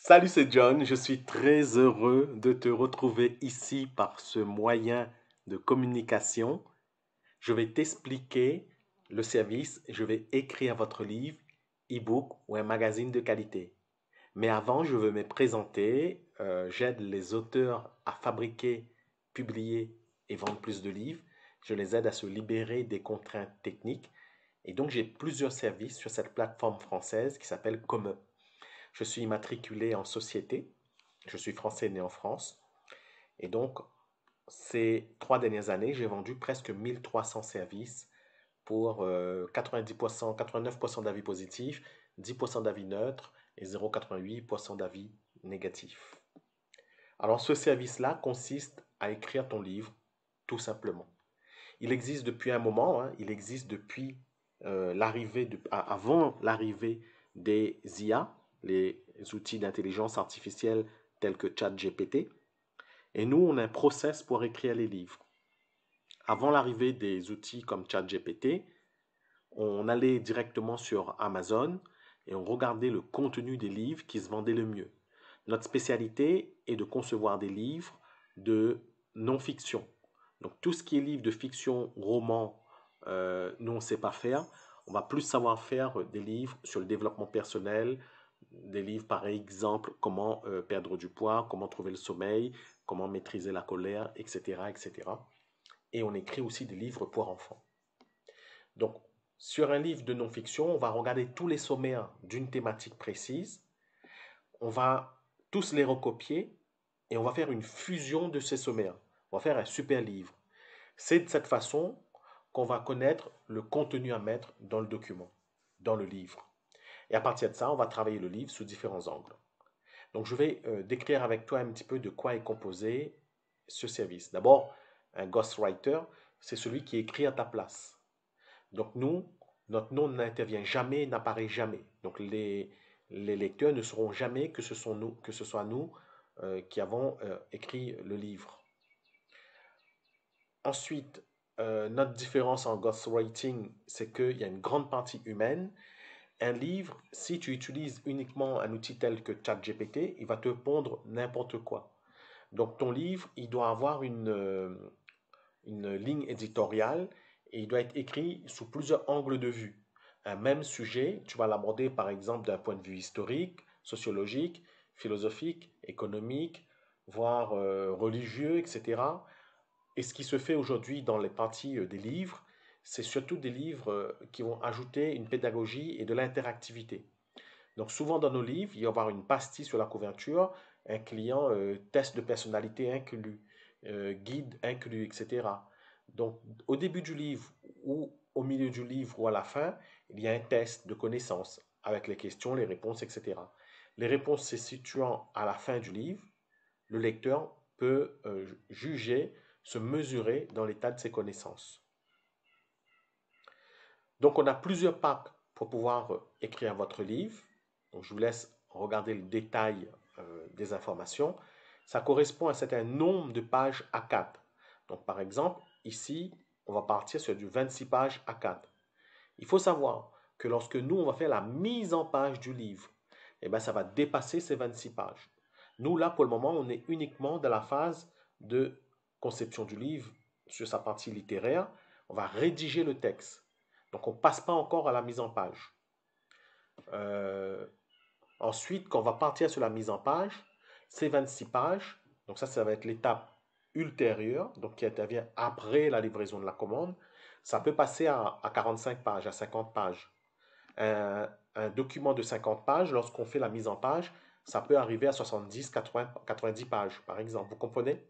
Salut, c'est John. Je suis très heureux de te retrouver ici par ce moyen de communication. Je vais t'expliquer le service. Je vais écrire votre livre, e-book ou un magazine de qualité. Mais avant, je veux me présenter. J'aide les auteurs à fabriquer, publier et vendre plus de livres. Je les aide à se libérer des contraintes techniques. Et donc, j'ai plusieurs services sur cette plateforme française qui s'appelle Come. Je suis immatriculé en société. Je suis français né en France. Et donc, ces 3 dernières années, j'ai vendu presque 1300 services pour 90%, 89% d'avis positifs, 10% d'avis neutres et 0,88% d'avis négatifs. Alors, ce service-là consiste à écrire ton livre, tout simplement. Il existe depuis un moment, hein, il existe depuis avant l'arrivée des IA, les outils d'intelligence artificielle tels que ChatGPT. Et nous, on a un process pour écrire les livres. Avant l'arrivée des outils comme ChatGPT, on allait directement sur Amazon et on regardait le contenu des livres qui se vendaient le mieux. Notre spécialité est de concevoir des livres de non-fiction. Donc tout ce qui est livre de fiction, roman, nous on ne sait pas faire. On va plus savoir faire des livres sur le développement personnel, des livres par exemple comment perdre du poids, comment trouver le sommeil, comment maîtriser la colère, etc., etc. Et on écrit aussi des livres pour enfants. Donc sur un livre de non-fiction, on va regarder tous les sommaires d'une thématique précise. On va tous les recopier et on va faire une fusion de ces sommaires. On va faire un super livre. C'est de cette façon qu'on va connaître le contenu à mettre dans le document, dans le livre. Et à partir de ça, on va travailler le livre sous différents angles. Donc, je vais décrire avec toi un petit peu de quoi est composé ce service. D'abord, un ghostwriter, c'est celui qui écrit à ta place. Donc, nous, notre nom n'intervient jamais, n'apparaît jamais. Donc, les lecteurs ne sauront jamais que ce soit nous qui avons écrit le livre. Ensuite, notre différence en ghostwriting, c'est qu'il y a une grande partie humaine. Un livre, si tu utilises uniquement un outil tel que ChatGPT, il va te pondre n'importe quoi. Donc ton livre, il doit avoir une ligne éditoriale et il doit être écrit sous plusieurs angles de vue. Un même sujet, tu vas l'aborder par exemple d'un point de vue historique, sociologique, philosophique, économique, voire religieux, etc. Et ce qui se fait aujourd'hui dans les parties des livres, c'est surtout des livres qui vont ajouter une pédagogie et de l'interactivité. Donc souvent dans nos livres, il va y avoir une pastille sur la couverture, un client test de personnalité inclus, guide inclus, etc. Donc au début du livre ou au milieu du livre ou à la fin, il y a un test de connaissances avec les questions, les réponses, etc. Les réponses se situant à la fin du livre, le lecteur peut juger, se mesurer dans l'état de ses connaissances. Donc, on a plusieurs packs pour pouvoir écrire votre livre. Donc, je vous laisse regarder le détail des informations. Ça correspond à un certain nombre de pages A4. Donc, par exemple, ici, on va partir sur du 26 pages A4. Il faut savoir que lorsque nous, on va faire la mise en page du livre, eh bien, ça va dépasser ces 26 pages. Nous, là, pour le moment, on est uniquement dans la phase de conception du livre sur sa partie littéraire. On va rédiger le texte. Donc, on ne passe pas encore à la mise en page. Euh, Ensuite, quand on va partir sur la mise en page, ces 26 pages, donc ça va être l'étape ultérieure, donc qui intervient après la livraison de la commande, ça peut passer à 45 pages, à 50 pages. Un document de 50 pages, lorsqu'on fait la mise en page, ça peut arriver à 70, 80, 90 pages, par exemple. Vous comprenez?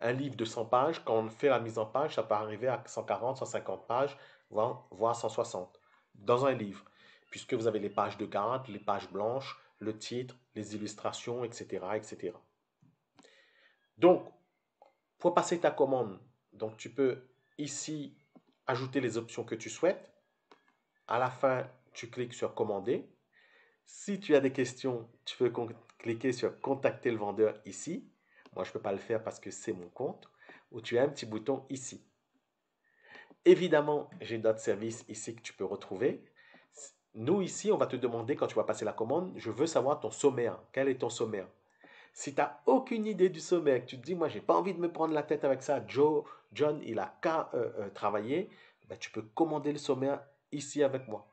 Un livre de 100 pages, quand on fait la mise en page, ça peut arriver à 140, 150 pages, voire 160 dans un livre, puisque vous avez les pages de garde, les pages blanches, le titre, les illustrations, etc., etc. Donc, pour passer ta commande, donc tu peux ici ajouter les options que tu souhaites. À la fin, tu cliques sur commander. Si tu as des questions, tu peux cliquer sur contacter le vendeur ici. Moi, je ne peux pas le faire parce que c'est mon compte. Ou tu as un petit bouton ici. Évidemment, j'ai d'autres services ici que tu peux retrouver. Nous, ici, on va te demander quand tu vas passer la commande, je veux savoir ton sommaire. Quel est ton sommaire? Si tu n'as aucune idée du sommaire, que tu te dis, moi, j'ai pas envie de me prendre la tête avec ça, John, il a qu'à travailler, ben, tu peux commander le sommaire ici avec moi.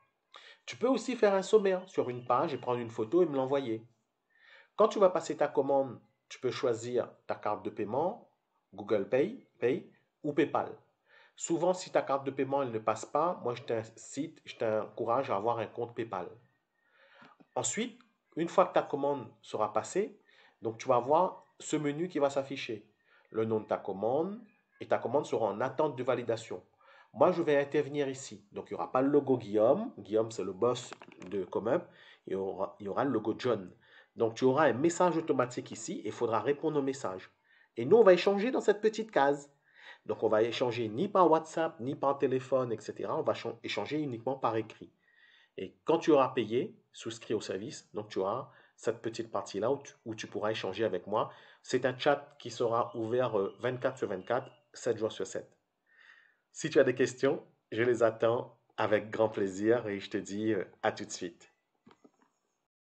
Tu peux aussi faire un sommaire sur une page et prendre une photo et me l'envoyer. Quand tu vas passer ta commande, tu peux choisir ta carte de paiement, Google Pay ou PayPal. Souvent, si ta carte de paiement elle ne passe pas, moi je t'encourage à avoir un compte PayPal. Ensuite, une fois que ta commande sera passée, donc tu vas avoir ce menu qui va s'afficher. Le nom de ta commande et ta commande sera en attente de validation. Moi, je vais intervenir ici. Donc, il n'y aura pas le logo Guillaume. Guillaume, c'est le boss de Comup. Il y aura le logo John. Donc, tu auras un message automatique ici et il faudra répondre au message. Et nous, on va échanger dans cette petite case. Donc, on va échanger ni par WhatsApp, ni par téléphone, etc. On va échanger uniquement par écrit. Et quand tu auras payé, souscrit au service, donc tu auras cette petite partie-là où tu pourras échanger avec moi. C'est un chat qui sera ouvert 24 sur 24, 7 jours sur 7. Si tu as des questions, je les attends avec grand plaisir et je te dis à tout de suite.